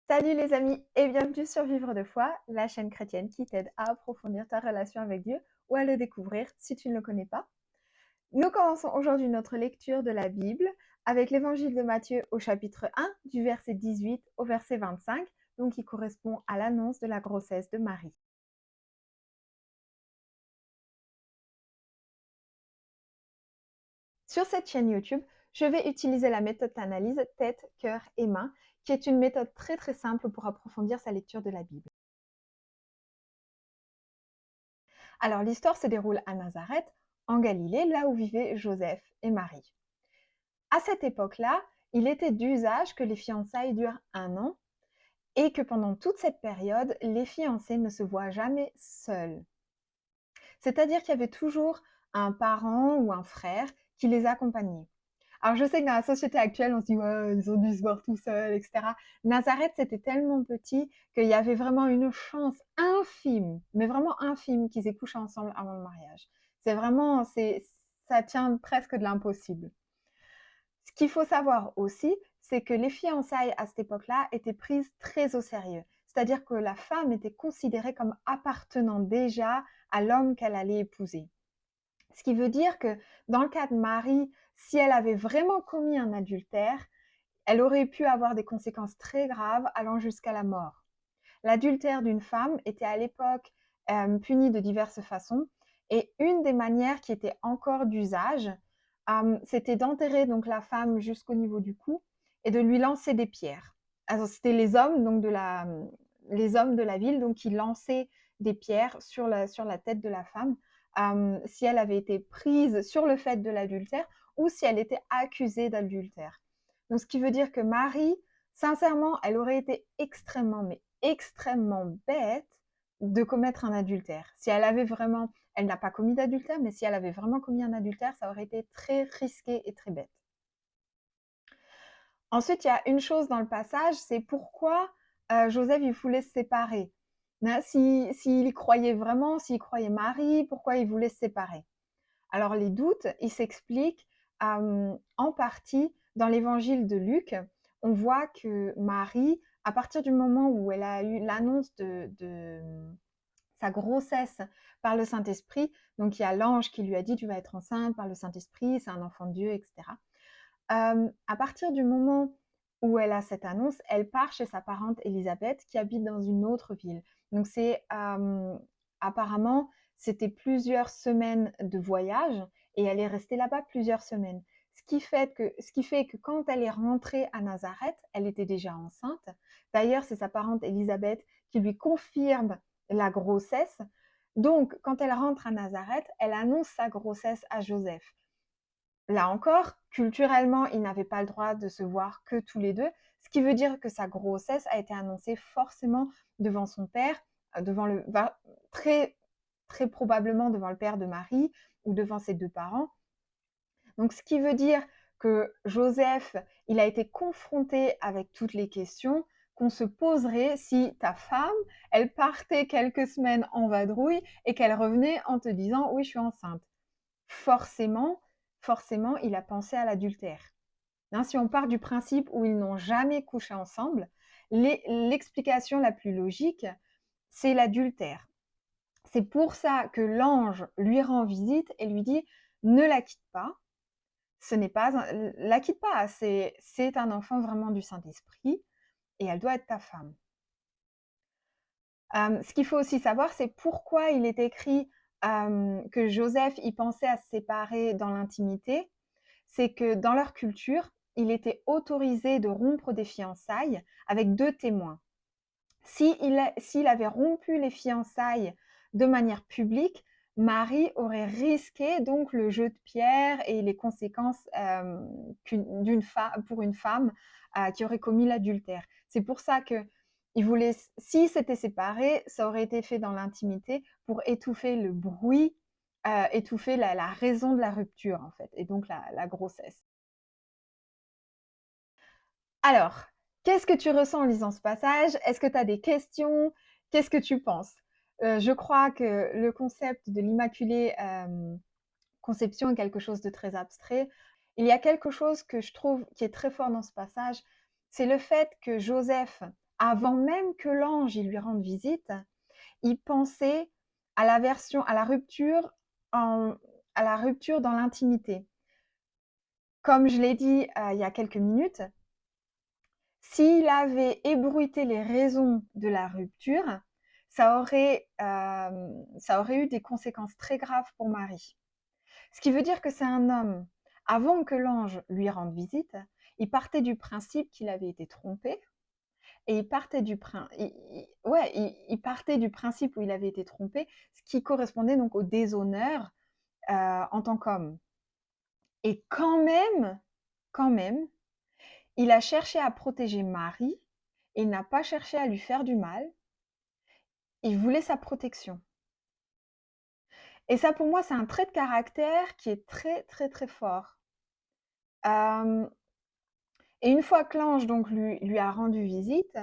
Salut les amis et bienvenue sur Vivre de foi, la chaîne chrétienne qui t'aide à approfondir ta relation avec Dieu ou à le découvrir si tu ne le connais pas. Nous commençons aujourd'hui notre lecture de la Bible avec l'évangile de Matthieu au chapitre 1 du verset 18 au verset 25, donc qui correspond à l'annonce de la grossesse de Marie. Sur cette chaîne YouTube, je vais utiliser la méthode d'analyse tête, cœur et main, qui est une méthode très simple pour approfondir sa lecture de la Bible. Alors l'histoire se déroule à Nazareth, en Galilée, là où vivaient Joseph et Marie. À cette époque-là, il était d'usage que les fiançailles durent 1 an et que pendant toute cette période, les fiancés ne se voient jamais seuls. C'est-à-dire qu'il y avait toujours un parent ou un frère qui les accompagnait. Alors je sais que dans la société actuelle, on se dit ouais, ils ont dû se voir tout seuls, etc. Nazareth, c'était tellement petit qu'il y avait vraiment une chance infime, mais vraiment infime, qu'ils aient couché ensemble avant le mariage. C'est vraiment, ça tient presque de l'impossible. Ce qu'il faut savoir aussi, c'est que les fiançailles à cette époque-là étaient prises très au sérieux. C'est-à-dire que la femme était considérée comme appartenant déjà à l'homme qu'elle allait épouser. Ce qui veut dire que dans le cas de Marie, si elle avait vraiment commis un adultère, elle aurait pu avoir des conséquences très graves allant jusqu'à la mort. L'adultère d'une femme était à l'époque puni de diverses façons et une des manières qui était encore d'usage, c'était d'enterrer donc la femme jusqu'au niveau du cou et de lui lancer des pierres. Alors c'était les hommes donc les hommes de la ville donc qui lançaient des pierres sur la tête de la femme si elle avait été prise sur le fait de l'adultère ou si elle était accusée d'adultère. Donc ce qui veut dire que Marie, sincèrement, elle aurait été extrêmement, mais extrêmement bête de commettre un adultère. Si elle avait vraiment, elle n'a pas commis d'adultère, mais si elle avait vraiment commis un adultère, ça aurait été très risqué et très bête. Ensuite, il y a une chose dans le passage, c'est pourquoi Joseph, il voulait se séparer. S'il y croyait vraiment, s'il croyait Marie, pourquoi il voulait se séparer? Alors les doutes, ils s'expliquent en partie dans l'évangile de Luc. On voit que Marie, à partir du moment où elle a eu l'annonce de sa grossesse par le Saint-Esprit, donc il y a l'ange qui lui a dit tu vas être enceinte par le Saint-Esprit, c'est un enfant de Dieu, etc. À partir du moment où elle a cette annonce, elle part chez sa parente Élisabeth qui habite dans une autre ville. Donc c'est apparemment c'était plusieurs semaines de voyage et elle est restée là-bas plusieurs semaines. Ce qui fait que quand elle est rentrée à Nazareth, elle était déjà enceinte. D'ailleurs, c'est sa parente Élisabeth qui lui confirme la grossesse. Donc, quand elle rentre à Nazareth, elle annonce sa grossesse à Joseph. Là encore, culturellement, ils n'avaient pas le droit de se voir que tous les deux, ce qui veut dire que sa grossesse a été annoncée forcément devant son père, très, très probablement devant le père de Marie ou devant ses deux parents. Donc, ce qui veut dire que Joseph, il a été confronté avec toutes les questions qu'on se poserait si ta femme, elle partait quelques semaines en vadrouille et qu'elle revenait en te disant « oui, je suis enceinte ». Forcément, il a pensé à l'adultère. Si on part du principe où ils n'ont jamais couché ensemble, l'explication la plus logique, c'est l'adultère. C'est pour ça que l'ange lui rend visite et lui dit « ne la quitte pas ». La quitte pas, c'est un enfant vraiment du Saint-Esprit et elle doit être ta femme. Ce qu'il faut aussi savoir, c'est pourquoi il est écrit que Joseph y pensait à se séparer dans l'intimité. C'est que dans leur culture, il était autorisé de rompre des fiançailles avec 2 témoins. S'il avait rompu les fiançailles de manière publique, Marie aurait risqué donc le jeu de pierre et les conséquences pour une femme qui aurait commis l'adultère. C'est pour ça que s'ils s'étaient séparés, ça aurait été fait dans l'intimité pour étouffer le bruit, étouffer la raison de la rupture en fait, et donc la grossesse. Alors, qu'est-ce que tu ressens en lisant ce passage? Est-ce que tu as des questions? Qu'est-ce que tu penses? Je crois que le concept de l'immaculée conception est quelque chose de très abstrait. Il y a quelque chose que je trouve qui est très fort dans ce passage, c'est le fait que Joseph avant même que l'ange il lui rende visite, il pensait à la rupture à la rupture dans l'intimité. Comme je l'ai dit, il y a quelques minutes, s'il avait ébruité les raisons de la rupture, ça aurait eu des conséquences très graves pour Marie. Ce qui veut dire que c'est un homme, avant que l'ange lui rende visite, il partait du principe qu'il avait été trompé, et il partait du principe où il avait été trompé, ce qui correspondait donc au déshonneur en tant qu'homme. Et quand même, il a cherché à protéger Marie, et il n'a pas cherché à lui faire du mal, il voulait sa protection. Et ça, pour moi, c'est un trait de caractère qui est très, très, très fort. Et une fois que l'ange donc lui a rendu visite,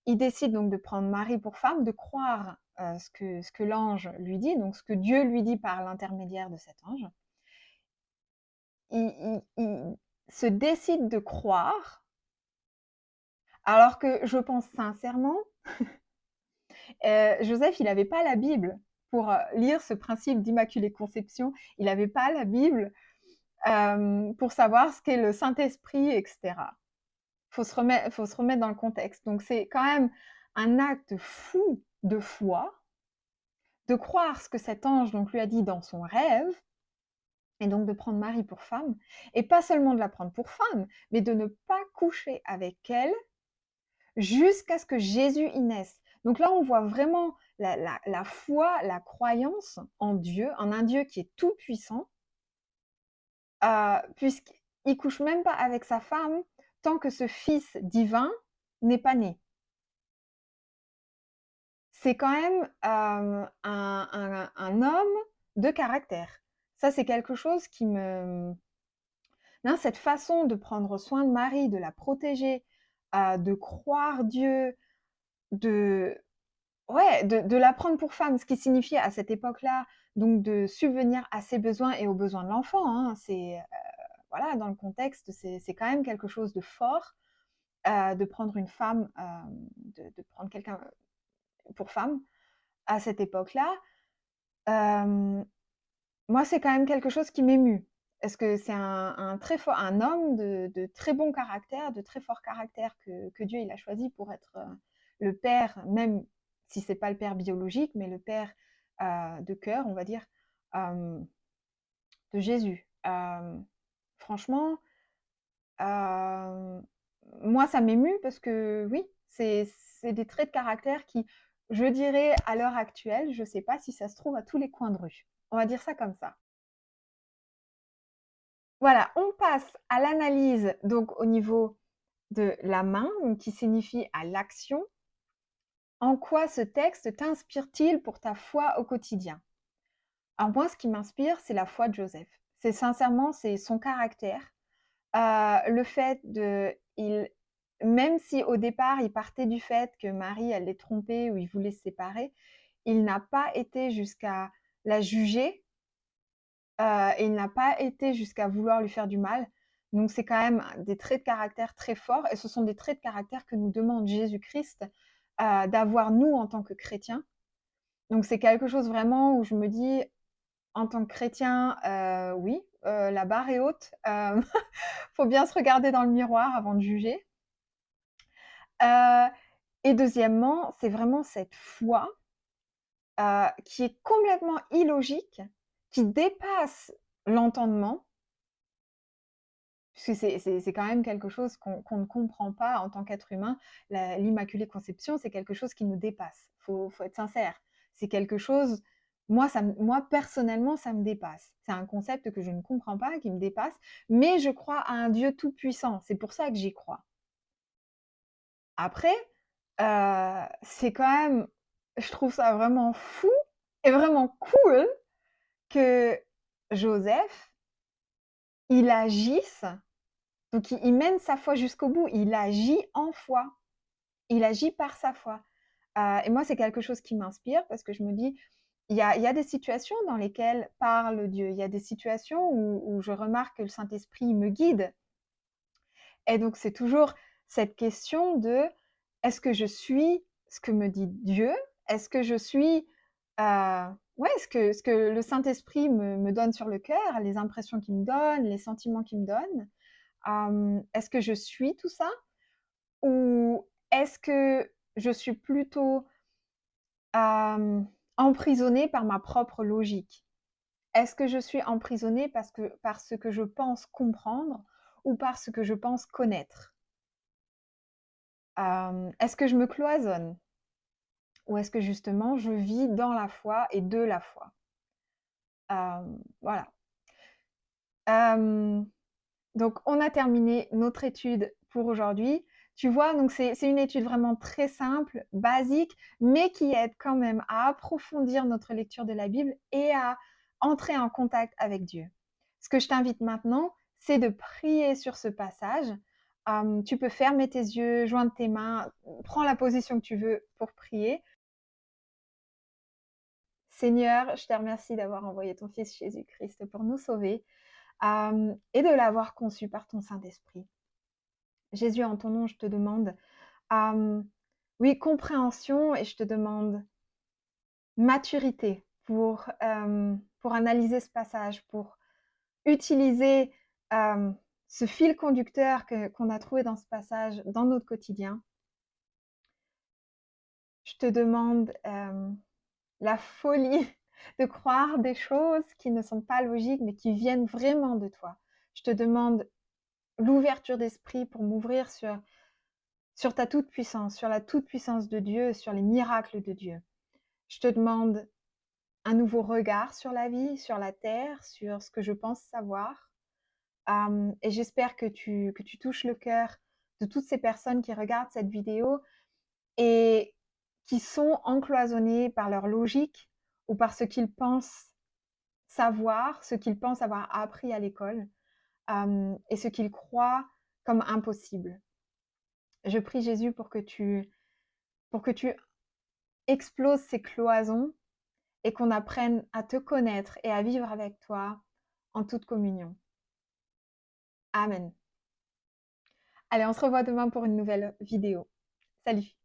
il décide donc de prendre Marie pour femme, de croire ce que l'ange lui dit, donc ce que Dieu lui dit par l'intermédiaire de cet ange. Il se décide de croire, alors que je pense sincèrement, Joseph, il n'avait pas la Bible pour lire ce principe d'immaculée conception. Il n'avait pas la Bible pour savoir ce qu'est le Saint-Esprit, etc. Faut se remettre dans le contexte. Donc c'est quand même un acte fou de foi, de croire ce que cet ange donc lui a dit dans son rêve, et donc de prendre Marie pour femme, et pas seulement de la prendre pour femme, mais de ne pas coucher avec elle jusqu'à ce que Jésus y naisse. Donc là, on voit vraiment la foi, la croyance en Dieu, en un Dieu qui est tout puissant, puisqu'il couche même pas avec sa femme tant que ce fils divin n'est pas né. C'est quand même un homme de caractère. Ça, c'est quelque chose qui me... Non, cette façon de prendre soin de Marie, de la protéger, de croire Dieu, de, ouais, de la prendre pour femme, ce qui signifiait à cette époque-là, donc de subvenir à ses besoins et aux besoins de l'enfant. Hein, c'est, voilà, dans le contexte, c'est quand même quelque chose de fort de prendre une femme, de prendre quelqu'un pour femme à cette époque-là. Moi, c'est quand même quelque chose qui m'émue. Est-ce que c'est un homme de très bon caractère, de très fort caractère que Dieu il a choisi pour être le père, même si c'est pas le père biologique, mais le père de cœur, on va dire, de Jésus. Franchement, moi, ça m'émue parce que oui, c'est des traits de caractère qui, je dirais, à l'heure actuelle, je sais pas si ça se trouve à tous les coins de rue. On va dire ça comme ça. Voilà, on passe à l'analyse donc au niveau de la main, donc qui signifie à l'action. En quoi ce texte t'inspire-t-il pour ta foi au quotidien? Alors moi, ce qui m'inspire, c'est la foi de Joseph. C'est sincèrement, c'est son caractère. Le fait même si au départ, il partait du fait que Marie, elle l'ait trompé ou il voulait se séparer, il n'a pas été jusqu'à la juger, et il n'a pas été jusqu'à vouloir lui faire du mal. Donc c'est quand même des traits de caractère très forts, et ce sont des traits de caractère que nous demande Jésus-Christ d'avoir nous en tant que chrétiens. Donc c'est quelque chose vraiment où je me dis, en tant que chrétien, oui, la barre est haute. Faut bien se regarder dans le miroir avant de juger. Et deuxièmement, c'est vraiment cette foi qui est complètement illogique, qui dépasse l'entendement, puisque c'est quand même quelque chose qu'on ne comprend pas en tant qu'être humain. L'Immaculée Conception, c'est quelque chose qui nous dépasse. Faut être sincère. C'est quelque chose, moi personnellement, ça me dépasse. C'est un concept que je ne comprends pas, qui me dépasse, mais je crois à un Dieu tout-puissant. C'est pour ça que j'y crois. Après, c'est quand même, je trouve ça vraiment fou et vraiment cool que Joseph, il agisse, donc il mène sa foi jusqu'au bout, il agit en foi, il agit par sa foi. Et moi, c'est quelque chose qui m'inspire parce que je me dis, il y a des situations dans lesquelles parle Dieu, il y a des situations où je remarque que le Saint-Esprit me guide. Et donc, c'est toujours cette question de est-ce que je suis ce que me dit Dieu? Est-ce que je suis, ouais, ce que le Saint-Esprit me donne sur le cœur, les impressions qu'il me donne, les sentiments qu'il me donne? Est-ce que je suis tout ça? Ou est-ce que je suis plutôt, emprisonnée par ma propre logique? Est-ce que je suis emprisonnée parce que je pense comprendre ou parce que je pense connaître? Est-ce que je me cloisonne? Ou est-ce que justement je vis dans la foi et de la foi? Voilà. Hem, donc on a terminé notre étude pour aujourd'hui. Tu vois, donc c'est une étude vraiment très simple, basique, mais qui aide quand même à approfondir notre lecture de la Bible et à entrer en contact avec Dieu. Ce que je t'invite maintenant, c'est de prier sur ce passage. Tu peux fermer tes yeux, joindre tes mains, prends la position que tu veux pour prier. Seigneur, je te remercie d'avoir envoyé ton Fils Jésus-Christ pour nous sauver, et de l'avoir conçu par ton Saint-Esprit. Jésus, en ton nom, je te demande, oui, compréhension, et je te demande maturité pour analyser ce passage, pour utiliser ce fil conducteur qu'on a trouvé dans ce passage dans notre quotidien. Je te demande la folie de croire des choses qui ne sont pas logiques, mais qui viennent vraiment de toi. Je te demande l'ouverture d'esprit pour m'ouvrir sur ta toute-puissance, sur la toute-puissance de Dieu, sur les miracles de Dieu. Je te demande un nouveau regard sur la vie, sur la terre, sur ce que je pense savoir. Et j'espère que tu touches le cœur de toutes ces personnes qui regardent cette vidéo et qui sont encloisonnées par leur logique ou par ce qu'ils pensent savoir, ce qu'ils pensent avoir appris à l'école, et ce qu'ils croient comme impossible. Je prie Jésus pour que tu exploses ces cloisons et qu'on apprenne à te connaître et à vivre avec toi en toute communion. Amen. Allez, on se revoit demain pour une nouvelle vidéo. Salut!